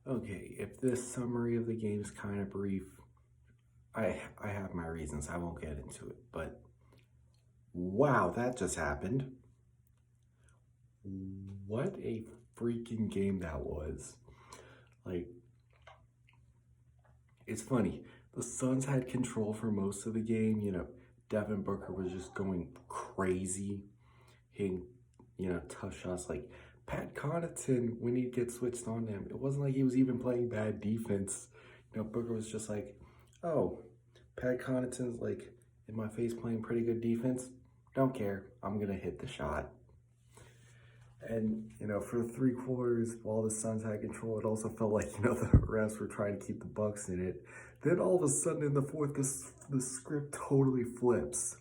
Okay, if this summary of the game is kind of brief, I have my reasons. I won't get into it, but wow, that just happened. What a freaking game that was. Like, it's funny. The Suns had control for most of the game. Devin Booker was just going crazy, hitting, tough shots. Like, Pat Connaughton, when he'd get switched on him, it wasn't like he was even playing bad defense. Booker was just like, oh, Pat Connaughton's like in my face playing pretty good defense. Don't care. I'm going to hit the shot. And, for 3 quarters, while the Suns had control, it also felt like, the refs were trying to keep the Bucks in it. Then all of a sudden in the fourth, the script totally flips.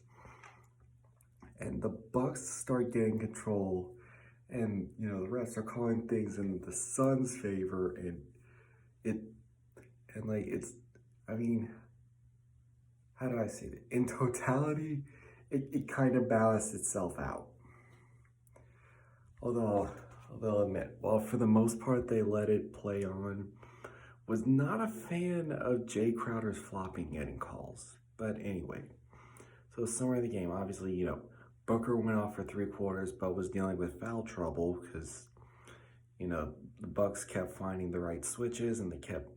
And the Bucks start getting control. And, the refs are calling things in the Suns' favor. I mean, how do I say it? In totality, it kind of balanced itself out. Although I'll admit, while for the most part they let it play on, was not a fan of Jay Crowder's flopping getting calls. But anyway, so summary of the game, obviously, Booker went off for 3 quarters, but was dealing with foul trouble because, the Bucks kept finding the right switches and they kept,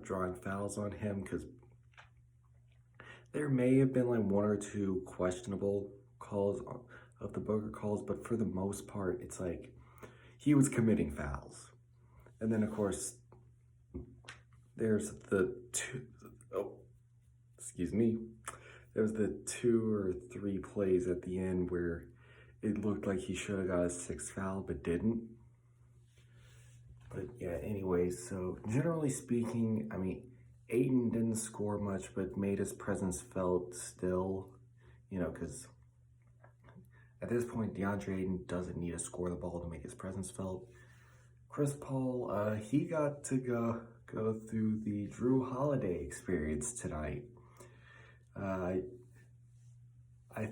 drawing fouls on him because there may have been like 1 or 2 questionable calls of the Booker calls, but for the most part, it's like he was committing fouls. And then, of course, there's the there's the 2 or 3 plays at the end where it looked like he should have got a 6th foul, but didn't. But yeah, anyway, so generally speaking, I mean, Ayton didn't score much, but made his presence felt still, because at this point, DeAndre Ayton doesn't need to score the ball to make his presence felt. Chris Paul, he got to go through the Drew Holiday experience tonight. I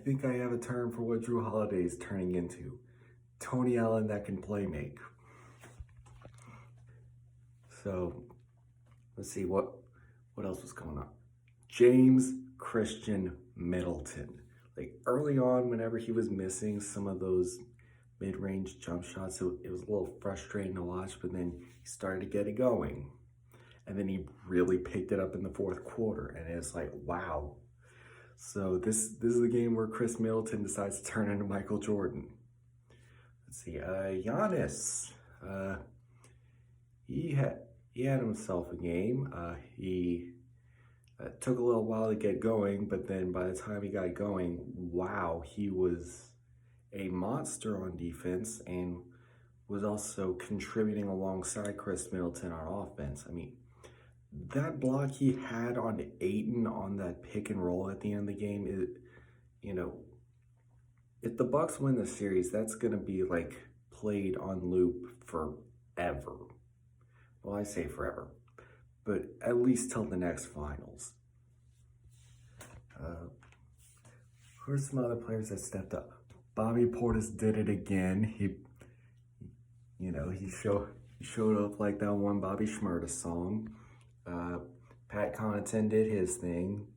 think I have a term for what Drew Holiday is turning into. Tony Allen that can play make. So, let's see, what else was going on? James Khristian Middleton. Like early on, whenever he was missing some of those mid-range jump shots, it was a little frustrating to watch, but then he started to get it going. And then he really picked it up in the 4th quarter, and it's like, wow. So this is the game where Chris Middleton decides to turn into Michael Jordan. Let's see, Giannis, he had himself a game. He took a little while to get going, but then by the time he got going, wow, he was a monster on defense and was also contributing alongside Chris Middleton on offense. I mean, that block he had on Ayton on that pick and roll at the end of the game, if the Bucks win the series, that's going to be like played on loop forever. Well, I say forever, but at least till the next finals. Who's some other players that stepped up? Bobby Portis did it again. He showed up like that one Bobby Shmurda song. Pat Connaughton did his thing.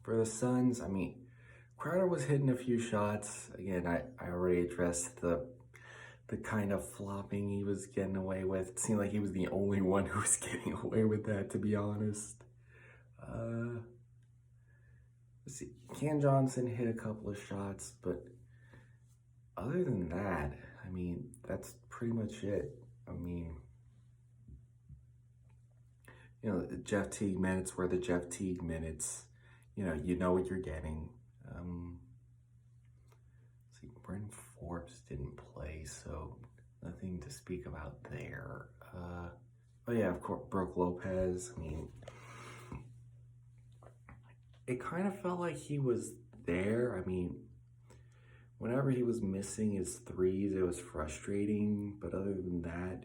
For the Suns, I mean, Crowder was hitting a few shots. Again, I already addressed the kind of flopping he was getting away with. It seemed like he was the only one who was getting away with that, to be honest. Let's see, Cam Johnson hit a couple of shots, but other than that, I mean, that's pretty much it. I mean, the Jeff Teague minutes were the Jeff Teague minutes. You know what you're getting. See, Bryn Forbes didn't play, so nothing to speak about there. Oh yeah, of course, Brook Lopez. I mean, it kind of felt like he was there. I mean, whenever he was missing his threes, it was frustrating. But other than that,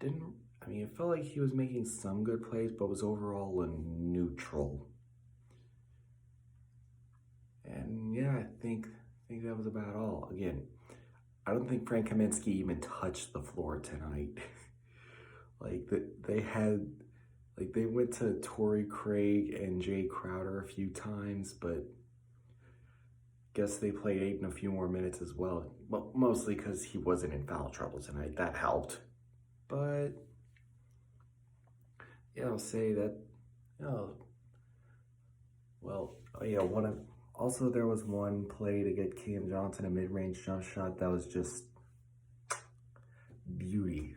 it felt like he was making some good plays, but was overall a neutral. And yeah, I think that was about all. Again, I don't think Frank Kaminsky even touched the floor tonight. Like they went to Torrey Craig and Jay Crowder a few times, but guess they played Aiden a few more minutes as well. Well, mostly because he wasn't in foul trouble tonight. That helped. But yeah, I'll say that. Oh, well, yeah. Also there was one play to get Cam Johnson a mid-range jump shot that was just beauty.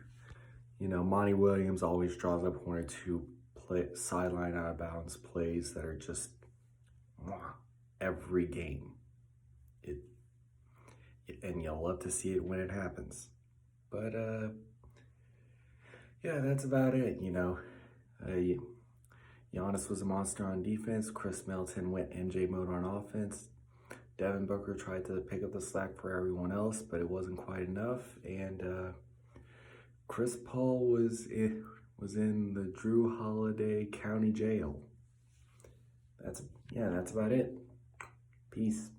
Monty Williams always draws up one or two sideline out of bounds plays that are just every game. And you'll love to see it when it happens. But yeah, that's about it. Giannis was a monster on defense. Chris Middleton went MJ mode on offense. Devin Booker tried to pick up the slack for everyone else, but it wasn't quite enough. And Chris Paul was in the Drew Holiday County Jail. That's about it. Peace.